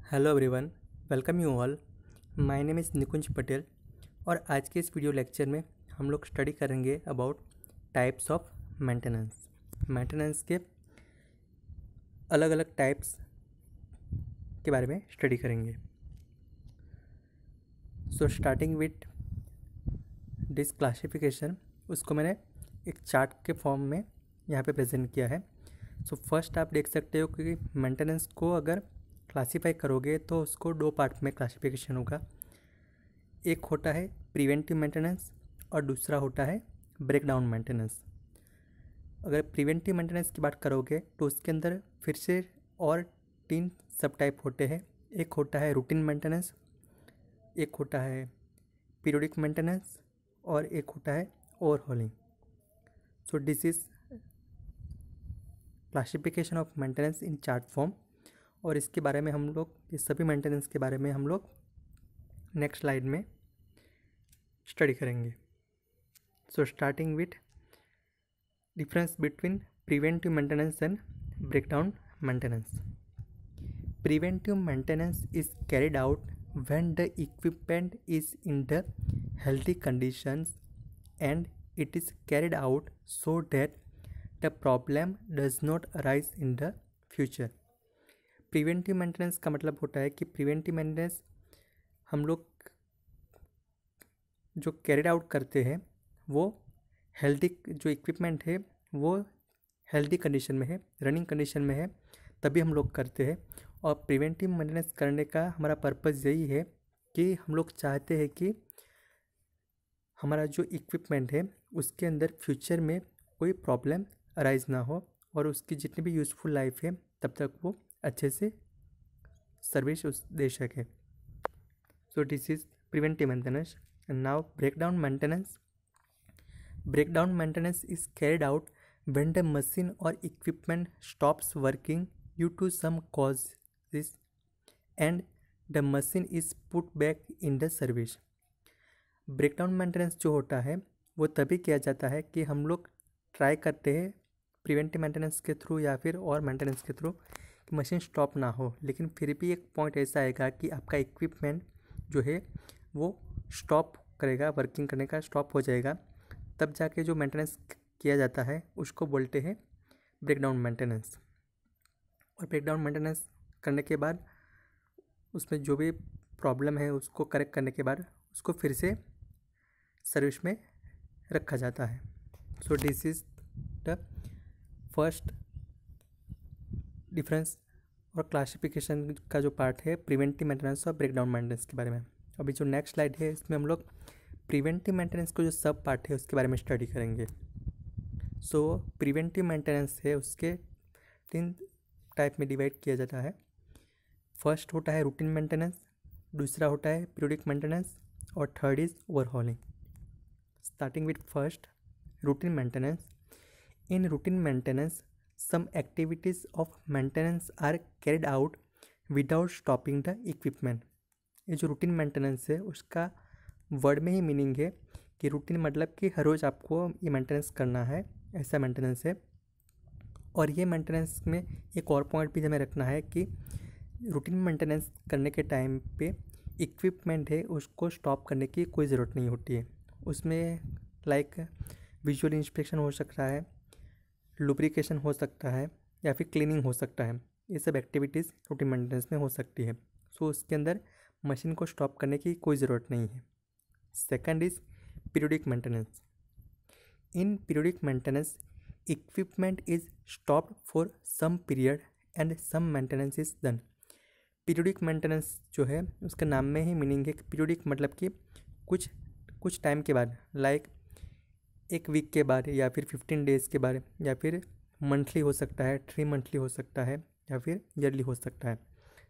Hello everyone, welcome you all. My name is Nikunj Patel और आज के इस वीडियो लेक्चर में हम लोग स्टडी करेंगे अबाउट टाइप्स ऑफ मेंटेनेंस के अलग अलग टाइप्स के बारे में स्टडी करेंगे। So starting with this classification, उसको मैंने एक चार्ट के फॉर्म में यहाँ पे प्रेजेंट किया है। सो फर्स्ट आप देख सकते हो कि मेंटेनेंस को अगर क्लासीफाई करोगे तो उसको दो पार्ट में क्लासिफिकेशन होगा। एक होता है प्रिवेंटिव मेंटेनेंस और दूसरा होता है ब्रेकडाउन मेंटेनेंस। अगर प्रिवेंटिव मेंटेनेंस की बात करोगे तो उसके अंदर फिर से और 3 सब टाइप होते हैं। एक होता है रूटीन मेंटेनेंस, एक होता है पीरियोडिक मेंटेनेंस और एक होता है overhauling. So this is classification of maintenance in chart form और इसके बारे में हम लोग इस सभी मेंटेनेंस के बारे में हम लोग नेक्स्ट स्लाइड में स्टडी करेंगे। So starting with difference between preventive maintenance and breakdown maintenance. Preventive maintenance is carried out when the equipment is in the healthy conditions and it is carried out so that the problem does not arise in the future। Preventive maintenance का मतलब होता है कि preventive maintenance हम लोग जो carried out करते हैं वो हेल्दी, जो इक्विपमेंट है वो हेल्दी कंडीशन में है, रनिंग कंडीशन में है, तभी हम लोग करते हैं। और प्रिवेंटिव मेंटेनेंस करने का हमारा पर्पज़ यही है कि हम लोग चाहते हैं कि हमारा जो इक्विपमेंट है उसके अंदर फ्यूचर में कोई प्रॉब्लम अराइज ना हो और उसकी जितनी भी यूज़फुल लाइफ है तब तक वो अच्छे से सर्विस दे सके। So this is preventive maintenance. And now breakdown maintenance. Breakdown maintenance is carried out when the machine or equipment stops working due to some causes and the machine is put back in the service। Breakdown maintenance जो होता है वो तभी किया जाता है कि हम लोग ट्राई करते हैं प्रिवेंटिव मेंटेनेंस के थ्रू या फिर और मेंटेनेंस के थ्रू कि मशीन स्टॉप ना हो, लेकिन फिर भी एक पॉइंट ऐसा आएगा कि आपका इक्विपमेंट जो है वो स्टॉप करेगा, वर्किंग करने का स्टॉप हो जाएगा, तब जाके जो मेंटेनेंस किया जाता है उसको बोलते हैं ब्रेकडाउन मेंटेनेंस। और ब्रेकडाउन मेंटेनेंस करने के बाद उसमें जो भी प्रॉब्लम है उसको करेक्ट करने के बाद उसको फिर से सर्विस में रखा जाता है। So this is the first difference और क्लासिफिकेशन का जो पार्ट है प्रिवेंटिव मेंटेनेंस और ब्रेकडाउन मेंटेनेंस के बारे में। अभी जो नेक्स्ट स्लाइड है इसमें हम लोग प्रिवेंटिव मेंटेनेंस को जो सब पार्ट है उसके बारे में स्टडी करेंगे। सो प्रिवेंटिव मेंटेनेंस है उसके 3 टाइप में डिवाइड किया जाता है। फर्स्ट होता है रूटीन मेंटेनेंस, दूसरा होता है पीरियोडिक मेंटेनेंस और third is overhauling. Starting with first routine maintenance. In routine maintenance some activities of maintenance are carried out without stopping the equipment. ये जो रूटीन मेंटेनेंस है उसका वर्ड में ही मीनिंग है कि रूटीन मतलब कि हर रोज़ आपको ये मेंटेनेंस करना है, ऐसा मेंटेनेंस है। और ये मेंटेनेंस में एक और पॉइंट भी हमें रखना है कि रूटीन मेंटेनेंस करने के टाइम पे इक्विपमेंट है उसको स्टॉप करने की कोई ज़रूरत नहीं होती है। उसमें लाइक विजुअल इंस्पेक्शन हो सकता है, लुब्रिकेशन हो सकता है या फिर क्लीनिंग हो सकता है। ये सब एक्टिविटीज़ रूटीन मेंटेनेंस में हो सकती है। सो उसके अंदर मशीन को स्टॉप करने की कोई ज़रूरत नहीं है। Second is periodic maintenance. In periodic maintenance equipment is stopped for some period and some maintenance is done. Periodic maintenance जो है उसका नाम में ही मीनिंग है कि पीरियोडिक मतलब कि कुछ टाइम के बाद, लाइक एक वीक के बाद या फिर 15 डेज़ के बाद या फिर मंथली हो सकता है, 3 मंथली हो सकता है या फिर ईयरली हो सकता है।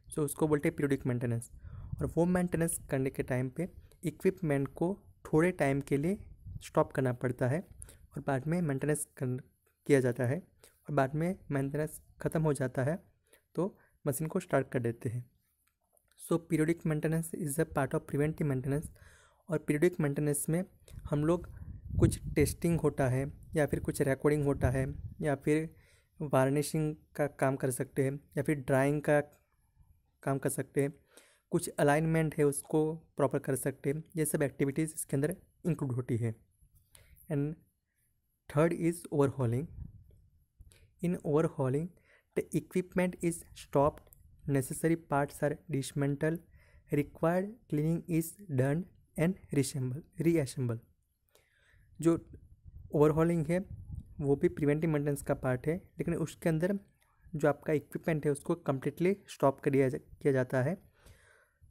सो उसको बोलते हैं पीरियोडिक मेंटेनेंस। और वो मेंटेनेंस करने के टाइम पे इक्विपमेंट को थोड़े टाइम के लिए स्टॉप करना पड़ता है और बाद में मेंटेनेंस किया जाता है और बाद में मेंटेनेंस ख़त्म हो जाता है तो मशीन को स्टार्ट कर देते हैं। So periodic maintenance is a part of preventive maintenance. और पीरियोडिक मेंटेनेंस में हम लोग कुछ टेस्टिंग होता है या फिर कुछ रिकॉर्डिंग होता है या फिर वार्निशिंग का काम कर सकते हैं या फिर ड्राइंग का काम कर सकते हैं, कुछ अलाइनमेंट है उसको प्रॉपर कर सकते हैं। ये सब एक्टिविटीज़ इसके अंदर इंक्लूड होती है। And third is overhauling. In overhauling the equipment is stopped, necessary parts are dismantled, required cleaning is done and reassemble। जो ओवरहॉलिंग है वो भी प्रिवेंटिव मेंटेनेंस का पार्ट है, लेकिन उसके अंदर जो आपका इक्विपमेंट है उसको कम्प्लीटली स्टॉप किया जाता है।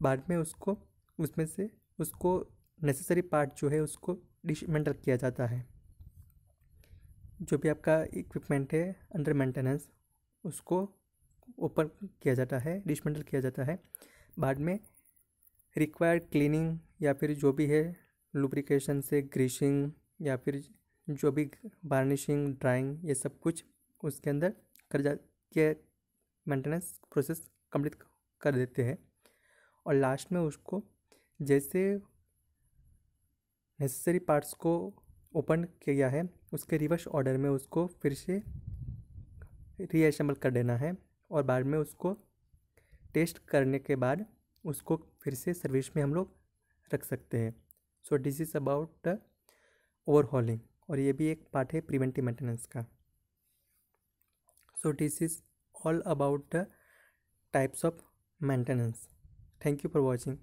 बाद में उसको उसमें से उसको नेसेसरी पार्ट जो है उसको डिसमेंटल किया जाता है। जो भी आपका इक्विपमेंट है अंडर मेंटेनेंस उसको ओपन किया जाता है, डिसमेंटल किया जाता है। बाद में रिक्वायर्ड क्लीनिंग या फिर जो भी है लुब्रिकेशन से ग्रीसिंग या फिर जो भी वार्निशिंग ड्राइंग ये सब कुछ उसके अंदर के मेंटेनेंस प्रोसेस कंप्लीट कर देते हैं। और लास्ट में उसको जैसे नेसेसरी पार्ट्स को ओपन किया है उसके रिवर्स ऑर्डर में उसको फिर से रीअसेंबल कर देना है, और बाद में उसको टेस्ट करने के बाद उसको फिर से सर्विस में हम लोग रख सकते हैं। So this is about the overhauling, और ये भी एक पार्ट है प्रिवेंटिव मेंटेनेंस का। So this is all about the types of maintenance. Thank you for watching.